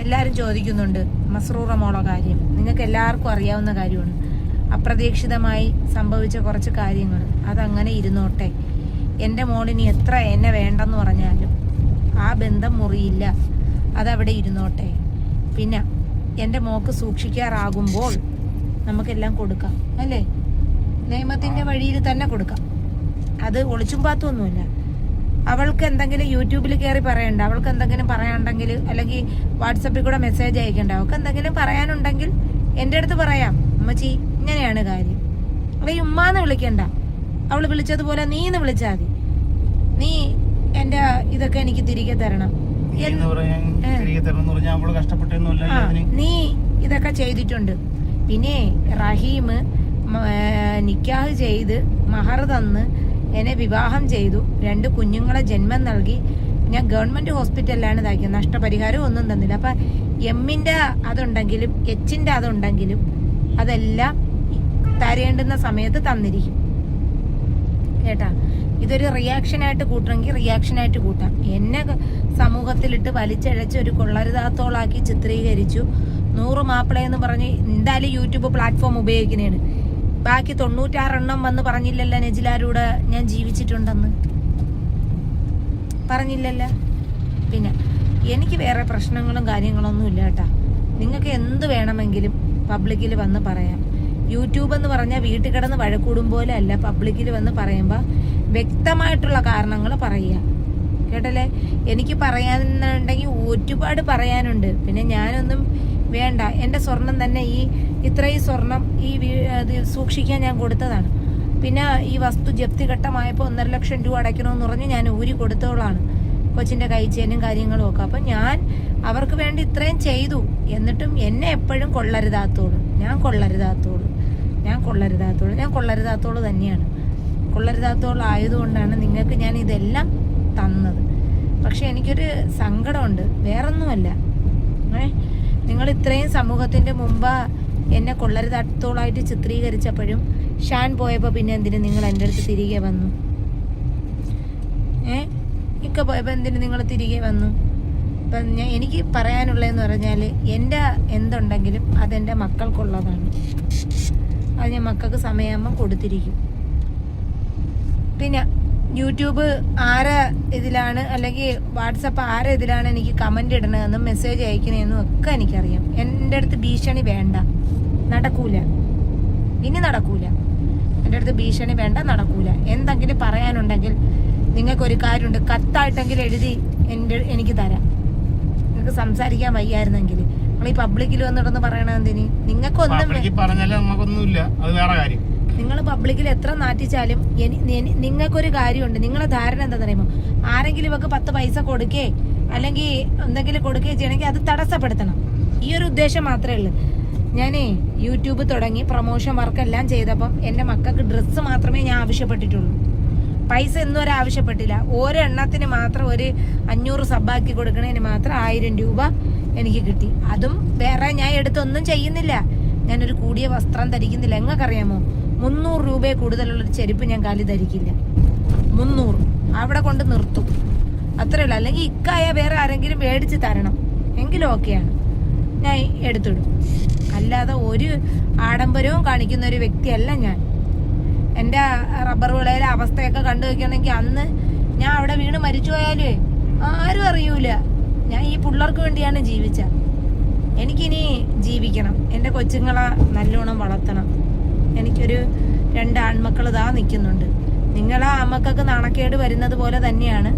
എല്ലാവരും ചോദിക്കുന്നുണ്ട് മസ്റൂറ മോളെ കാര്യം. നിങ്ങൾക്ക് എല്ലാവർക്കും അറിയാവുന്ന കാര്യമാണ്. അപ്രതീക്ഷിതമായി സംഭവിച്ച കുറച്ച് കാര്യങ്ങൾ അതങ്ങനെ ഇരുന്നോട്ടെ. എൻ്റെ മോളിനി എത്ര എന്നെ വേണ്ടെന്ന് പറഞ്ഞാലും ആ ബന്ധം മുറിയില്ല, അതവിടെ ഇരുന്നോട്ടെ. പിന്നെ എൻ്റെ മോക്ക് സൂക്ഷിക്കാറാകുമ്പോൾ നമുക്കെല്ലാം കൊടുക്കാം, അല്ലേ? നിയമത്തിൻ്റെ വഴിയിൽ തന്നെ കൊടുക്കാം. അത് ഒളിച്ചും പാത്തൊന്നുമില്ല. അവൾക്ക് എന്തെങ്കിലും യൂട്യൂബിൽ കയറി പറയണ്ട, അവൾക്ക് എന്തെങ്കിലും പറയാനുണ്ടെങ്കിൽ അല്ലെങ്കിൽ വാട്സപ്പിൽ കൂടെ മെസ്സേജ് അയക്കണ്ട. അവൾക്ക് എന്തെങ്കിലും പറയാനുണ്ടെങ്കിൽ എൻ്റെ അടുത്ത് പറയാം, അമ്മച്ചി ഇങ്ങനെയാണ് കാര്യം. അല്ലെങ്കിൽ ഉമ്മാന്ന് വിളിക്കണ്ട, അവൾ വിളിച്ചതുപോലെ നീന്ന് വിളിച്ചാൽ മതി. നീ എൻ്റെ ഇതൊക്കെ എനിക്ക് തിരികെ തരണം, നീ ഇതൊക്കെ ചെയ്തിട്ടുണ്ട്. പിന്നെ റഹീം നിക്കാഹ് ചെയ്ത് മഹർ തന്ന് എന്നെ വിവാഹം ചെയ്തു, 2 കുഞ്ഞുങ്ങളെ ജന്മം നൽകി. ഞാൻ ഗവൺമെന്റ് ഹോസ്പിറ്റലിലാണ് ഇതാക്കിയത്, നഷ്ടപരിഹാരം ഒന്നും തന്നില്ല. അപ്പൊ എമ്മിന്റെ അതുണ്ടെങ്കിലും എച്ചിന്റെ അതുണ്ടെങ്കിലും അതെല്ലാം തരേണ്ടുന്ന സമയത്ത് തന്നിരിക്കും കേട്ടാ. ഇതൊരു റിയാക്ഷനായിട്ട് കൂട്ടണമെങ്കിൽ റിയാക്ഷനായിട്ട് കൂട്ടാം. എന്നെ സമൂഹത്തിലിട്ട് വലിച്ചഴച്ച് ഒരു കൊള്ളരുതാത്തോളാക്കി ചിത്രീകരിച്ചു. 100 മാപ്പിളയെന്ന് പറഞ്ഞ് എന്തായാലും യൂട്യൂബ് പ്ലാറ്റ്ഫോം ഉപയോഗിക്കുന്നതാണ്. ബാക്കി 96 എണ്ണം വന്ന് പറഞ്ഞില്ലല്ലോ നെജിലാരൂടെ ഞാൻ ജീവിച്ചിട്ടുണ്ടെന്ന് പറഞ്ഞില്ലല്ലോ. പിന്നെ എനിക്ക് വേറെ പ്രശ്നങ്ങളും കാര്യങ്ങളൊന്നും ഇല്ല കേട്ടാ. നിങ്ങൾക്ക് എന്ത് വേണമെങ്കിലും പബ്ലിക്കിൽ വന്ന് പറയാം. യൂട്യൂബ് എന്ന് പറഞ്ഞാൽ വീട്ടിൽ കിടന്ന് വഴക്കൂടും പോലെ അല്ല. പബ്ലിക്കിൽ വന്ന് പറയുമ്പോൾ വ്യക്തമായിട്ടുള്ള കാരണങ്ങൾ പറയുക, കേട്ടല്ലേ? എനിക്ക് പറയാനുണ്ടെങ്കിൽ ഒരുപാട് പറയാനുണ്ട്. പിന്നെ ഞാനൊന്നും വേണ്ട, എൻ്റെ സ്വർണം തന്നെ ഇത്രയും സ്വർണം സൂക്ഷിക്കാൻ ഞാൻ കൊടുത്തതാണ്. പിന്നെ ഈ വസ്തു ജപ്തി ഘട്ടമായപ്പോൾ 1.5 ലക്ഷം രൂപ അടയ്ക്കണമെന്ന് പറഞ്ഞ് ഞാൻ ഊരി കൊടുത്തോളാണ്, കൊച്ചിൻ്റെ കൈച്ചേനും കാര്യങ്ങളും ഒക്കെ. അപ്പം ഞാൻ അവർക്ക് വേണ്ടി ഇത്രയും ചെയ്തു. എന്നിട്ടും എന്നെ എപ്പോഴും കൊള്ളരുതാത്തോളൂ, ഞാൻ കൊള്ളരുതാത്തോളൂ തന്നെയാണ്. കൊള്ളരുതാത്തോളം ആയതുകൊണ്ടാണ് നിങ്ങൾക്ക് ഞാൻ ഇതെല്ലാം തന്നത്. പക്ഷെ എനിക്കൊരു സങ്കടമുണ്ട്, വേറൊന്നുമല്ല. നിങ്ങൾ ഇത്രയും സമൂഹത്തിൻ്റെ മുമ്പ് എന്നെ കൊള്ളരുതാത്തോളായിട്ട് ചിത്രീകരിച്ചപ്പോഴും ഷാൻ പോയപ്പോൾ പിന്നെ എന്തിനു നിങ്ങൾ എൻ്റെ അടുത്ത് തിരികെ വന്നു? ഇക്ക പോയപ്പോൾ എന്തിനു നിങ്ങൾ തിരികെ വന്നു? ഇപ്പം എനിക്ക് പറയാനുള്ളതെന്ന് പറഞ്ഞാൽ എൻ്റെ എന്തുണ്ടെങ്കിലും അതെൻ്റെ മക്കൾക്കുള്ളതാണ്. അത് ഞാൻ മക്കൾക്ക് സമയമാകുമ്പം കൊടുത്തിരിക്കും. പിന്നെ യൂട്യൂബ് ആരെ ഇതിലാണ് അല്ലെങ്കിൽ വാട്സപ്പ് ആരെ ഇതിലാണ് എനിക്ക് കമൻ്റ് ഇടണമെന്നും മെസ്സേജ് അയക്കണമെന്നും ഒക്കെ എനിക്കറിയാം. എൻ്റെ അടുത്ത് ഭീഷണി വേണ്ട, നടക്കൂല, ഇനി നടക്കൂല. എൻ്റെ അടുത്ത് ഭീഷണി വേണ്ട, നടക്കൂല. എന്തെങ്കിലും പറയാനുണ്ടെങ്കിൽ നിങ്ങൾക്കൊരു കാര്യമുണ്ട്, കത്തായിട്ടെങ്കിലും എഴുതി എനിക്ക് തരാം. നിങ്ങൾക്ക് സംസാരിക്കാൻ വയ്യായിരുന്നെങ്കിൽ നിങ്ങൾ ഈ പബ്ലിക്കിൽ വന്നിടന്ന് പറയണെന്തിന്? നിങ്ങൾക്കൊന്നുമില്ല, അത് വേറെ കാര്യം. നിങ്ങൾ പബ്ലിക്കിൽ എത്ര നാറ്റിച്ചാലും നിങ്ങൾക്കൊരു കാര്യമുണ്ട്. നിങ്ങളെ ധാരണ എന്താണെന്ന് അറിയുമോ? ആരെങ്കിലും ഒക്കെ 10 പൈസ കൊടുക്കേ അല്ലെങ്കിൽ എന്തെങ്കിലും കൊടുക്കുകയോ ചെയ്യണമെങ്കിൽ അത് തടസ്സപ്പെടുത്തണം. ഈ ഒരു ഉദ്ദേശം മാത്രമേ ഉള്ളൂ. ഞാനേ യൂട്യൂബ് തുടങ്ങി പ്രൊമോഷൻ വർക്കെല്ലാം ചെയ്തപ്പം എൻ്റെ മക്കൾക്ക് ഡ്രസ്സ് മാത്രമേ ഞാൻ ആവശ്യപ്പെട്ടിട്ടുള്ളൂ. പൈസ ഒന്നും ആവശ്യപ്പെട്ടില്ല. ഓരോ എണ്ണത്തിന് മാത്രം ഒരു 500 സബ്ബാക്കി കൊടുക്കണതിന് മാത്രം 1000 രൂപ എനിക്ക് കിട്ടി. അതും വേറെ ഞാൻ എടുത്തൊന്നും ചെയ്യുന്നില്ല. ഞാനൊരു കൂടിയ വസ്ത്രം ധരിക്കുന്നില്ല. എങ്ങൾക്കറിയാമോ? 300 രൂപയെ കൂടുതലുള്ളൊരു ചെരുപ്പ് ഞാൻ കാലി ധരിക്കില്ല. 300 അവിടെ കൊണ്ട് നിർത്തും, അത്രേ ഉള്ളൂ. അല്ലെങ്കിൽ ഇക്കായ വേറെ ആരെങ്കിലും മേടിച്ച് തരണം എങ്കിലും ഓക്കെയാണ്, ഞാൻ എടുത്തിടും. അല്ലാതെ ഒരു ആഡംബരവും കാണിക്കുന്ന ഒരു വ്യക്തിയല്ല ഞാൻ. എൻ്റെ റബ്ബർ വിളയിലെ അവസ്ഥയൊക്കെ കണ്ടു വയ്ക്കണമെങ്കിൽ അന്ന് ഞാൻ അവിടെ വീണ് മരിച്ചു പോയാലേ ആരും അറിയൂല. ഞാൻ ഈ പിള്ളേർക്ക് വേണ്ടിയാണ് ജീവിച്ച. എനിക്കിനി ജീവിക്കണം, എൻ്റെ കൊച്ചുങ്ങളെ നല്ലോണം വളർത്തണം. എനിക്കൊരു 2 ആൺമക്കൾ ഇതാ നിൽക്കുന്നുണ്ട്. നിങ്ങളെ അമ്മക്കൊക്കെ നാണക്കേട് വരുന്നത് പോലെ തന്നെയാണ്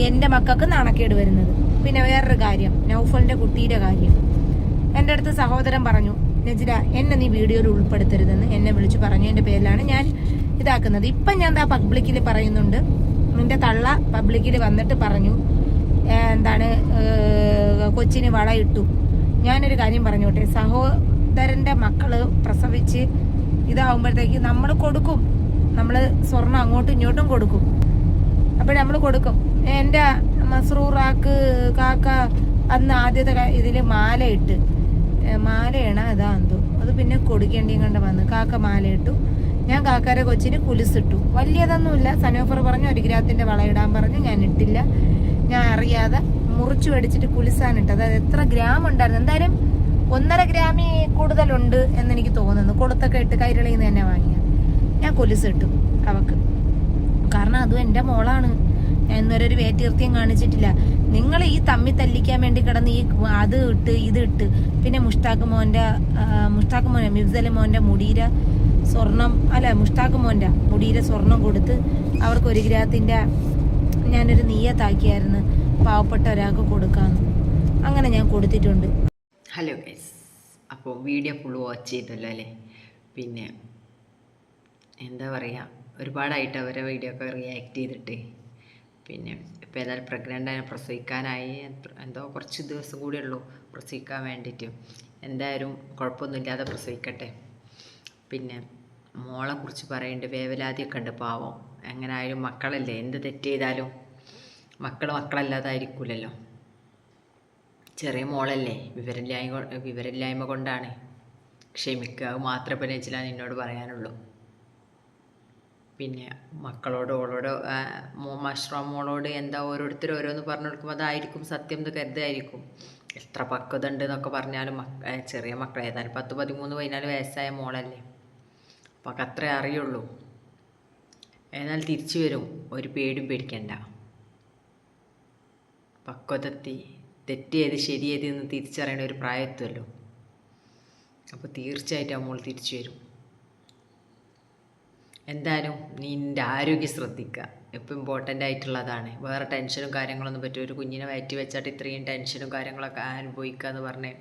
എൻ്റെ മക്കൾക്ക് നാണക്കേട് വരുന്നത്. പിന്നെ വേറൊരു കാര്യം, നൗഫലിൻ്റെ കുട്ടിയുടെ കാര്യം. എൻ്റെ അടുത്ത് സഹോദരൻ പറഞ്ഞു, നജില എന്നെ നീ വീഡിയോയിൽ ഉൾപ്പെടുത്തരുതെന്ന് എന്നെ വിളിച്ച് പറഞ്ഞു. എൻ്റെ പേരിലാണ് ഞാൻ ഇതാക്കുന്നത്. ഇപ്പം ഞാൻ എന്താ പബ്ലിക്കിൽ പറയുന്നുണ്ട്. നിൻ്റെ തള്ള പബ്ലിക്കിൽ വന്നിട്ട് പറഞ്ഞു, എന്താണ് കൊച്ചിന് വളയിട്ടു. ഞാനൊരു കാര്യം പറഞ്ഞോട്ടെ, സഹോദരൻ്റെ മക്കള് പ്രസവിച്ച് ഇതാവുമ്പോഴത്തേക്ക് നമ്മൾ കൊടുക്കും, നമ്മൾ സ്വർണം അങ്ങോട്ടും ഇങ്ങോട്ടും കൊടുക്കും. അപ്പോൾ നമ്മൾ കൊടുക്കും. എൻ്റെ മസ്റൂറാക്ക് കാക്ക അന്ന് ആദ്യത്തെ ഇതിൽ മാലയാണ് അതാ എന്തോ അത് പിന്നെ കൊടുക്കേണ്ടിയും കണ്ട് വന്ന് കാക്ക മാലയിട്ടു. ഞാൻ കാക്കാരെ കൊച്ചിന് കുലിസിട്ടു. വലിയതൊന്നുമില്ല. സനോഫർ പറഞ്ഞു 1 ഗ്രാമത്തിൻ്റെ വളയിടാൻ പറഞ്ഞു. ഞാൻ ഇട്ടില്ല. ഞാൻ അറിയാതെ മുറിച്ചു മേടിച്ചിട്ട് കുലിസാനിട്ട്. അതായത് എത്ര ഗ്രാം ഉണ്ടായിരുന്നു, എന്തായാലും 1.5 ഗ്രാമിൽ കൂടുതലുണ്ട് എന്നെനിക്ക് തോന്നുന്നു. കൊളുത്തൊക്കെ ഇട്ട് കൈരളിയിൽ നിന്ന് തന്നെ വാങ്ങിയത്. ഞാൻ കൊലുസ് ഇട്ടു അവക്ക്, കാരണം അതും എൻ്റെ മോളാണ്. ഞാൻ ഇന്നുവരെ ഒരു വേറ്റീർത്തിയും കാണിച്ചിട്ടില്ല. നിങ്ങൾ ഈ തമ്മി തല്ലിക്കാൻ വേണ്ടി കിടന്ന് ഈ അത് ഇട്ട് ഇത് ഇട്ട്, പിന്നെ മുഷ്താഖ് മോൻ്റെ മിഫ്സൽ മോൻ്റെ മുടിയിലെ സ്വർണം, അല്ല മുഷ്താഖ് മോൻ്റെ മുടിയിലെ സ്വർണം കൊടുത്ത് അവർക്ക് 1 ഗ്രാത്തിൻ്റെ ഞാനൊരു നീയത്താക്കിയായിരുന്നു പാവപ്പെട്ട ഒരാൾക്ക് കൊടുക്കാമെന്ന്. അങ്ങനെ ഞാൻ കൊടുത്തിട്ടുണ്ട്. ഹലോ ഗൈസ്, അപ്പോൾ വീഡിയോ ഫുൾ വാച്ച് ചെയ്തല്ലോ അല്ലേ? പിന്നെ എന്താ പറയുക, ഒരുപാടായിട്ട് അവരെ വീഡിയോ ഒക്കെ റിയാക്ട് ചെയ്തിട്ട്. പിന്നെ ഇപ്പോൾ ഏതായാലും പ്രഗ്നൻ്റ് പ്രസവിക്കാനായി, എന്തോ കുറച്ച് ദിവസം കൂടെ ഉള്ളൂ പ്രസവിക്കാൻ വേണ്ടിയിട്ട്. എന്തായാലും കുഴപ്പമൊന്നുമില്ലാതെ പ്രസവിക്കട്ടെ. പിന്നെ മോളെ കുറിച്ച് പറയേണ്ട വേവലാതിയൊക്കെ ഉണ്ട്, പാവം. എങ്ങനെ ആയാലും മക്കളല്ലേ, എന്ത് തെറ്റ് ചെയ്താലും മക്കളല്ലാതായിരിക്കില്ലല്ലോ. ചെറിയ മോളല്ലേ, വിവരമില്ലായ്മ കൊണ്ടാണ്, ക്ഷമിക്കുക. അത് മാത്രമേ പനേച്ചിലാണ് എന്നോട് പറയാനുള്ളൂ. പിന്നെ ഓളോട് മഷ്റൂം മോളോട് എന്താ ഓരോരുത്തർ ഓരോന്ന് പറഞ്ഞു കൊടുക്കുമ്പോൾ അതായിരിക്കും സത്യം എന്ന് കരുതായിരിക്കും. എത്ര പക്വത ഉണ്ട് എന്നൊക്കെ പറഞ്ഞാലും ചെറിയ മക്കൾ, ഏതായാലും 10, 13, 14 വയസ്സായ മോളല്ലേ, അപ്പോൾ അത്രേ അറിയുള്ളൂ. ഏതായാലും തിരിച്ചു വരും, ഒരു പേടിയും പേടിക്കണ്ട. പക്വതെത്തി തെറ്റ് ചെയ്ത് ശരി ചെയ്ത് എന്ന് തിരിച്ചറിയേണ്ട ഒരു പ്രായത്വമല്ലോ. അപ്പോൾ തീർച്ചയായിട്ടും നമ്മൾ തിരിച്ചു വരും. എന്തായാലും നീ നിൻ്റെ ആരോഗ്യം ശ്രദ്ധിക്കുക, ഇപ്പോൾ ഇമ്പോർട്ടൻ്റ് ആയിട്ടുള്ളതാണ്. വേറെ ടെൻഷനും കാര്യങ്ങളൊന്നും പറ്റും. ഒരു കുഞ്ഞിനെ വയറ്റി വെച്ചാൽ ഇത്രയും ടെൻഷനും കാര്യങ്ങളൊക്കെ അനുഭവിക്കുക എന്ന് പറഞ്ഞ്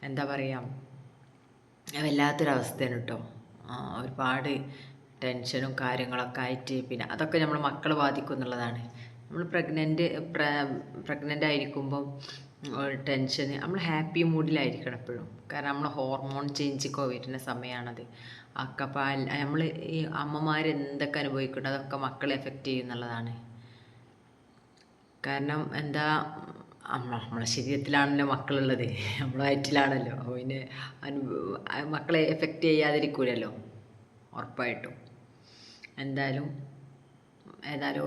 എന്താ പറയുക, വല്ലാത്തൊരവസ്ഥയാണ് കേട്ടോ. ഒരുപാട് ടെൻഷനും കാര്യങ്ങളൊക്കെ ആയിട്ട്, പിന്നെ അതൊക്കെ നമ്മൾ മക്കളെ ബാധിക്കും എന്നുള്ളതാണ്. നമ്മൾ പ്രഗ്നൻ്റ് ആയിരിക്കുമ്പം ടെൻഷൻ, നമ്മൾ ഹാപ്പി മൂഡിലായിരിക്കണം എപ്പോഴും. കാരണം നമ്മൾ ഹോർമോൺ ചേഞ്ചൊക്കെ വരുന്ന സമയമാണത്. അപ്പോൾ നമ്മൾ ഈ അമ്മമാർ എന്തൊക്കെ അനുഭവിക്കുന്നുണ്ട് അതൊക്കെ മക്കളെ എഫക്റ്റ് ചെയ്യും എന്നുള്ളതാണ്. കാരണം എന്താ, നമ്മളെ ശരീരത്തിലാണല്ലോ മക്കളുള്ളത്, നമ്മളെ വയറ്റിലാണല്ലോ. അപ്പോൾ പിന്നെ മക്കളെ എഫക്റ്റ് ചെയ്യാതിരിക്കൂലല്ലോ, ഉറപ്പായിട്ടും. ഏതായാലും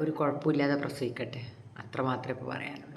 ഒരു കുഴപ്പമില്ലാതെ പ്രസവിക്കട്ടെ, അത്ര മാത്രമേ ഇപ്പോൾ പറയാനുള്ളൂ.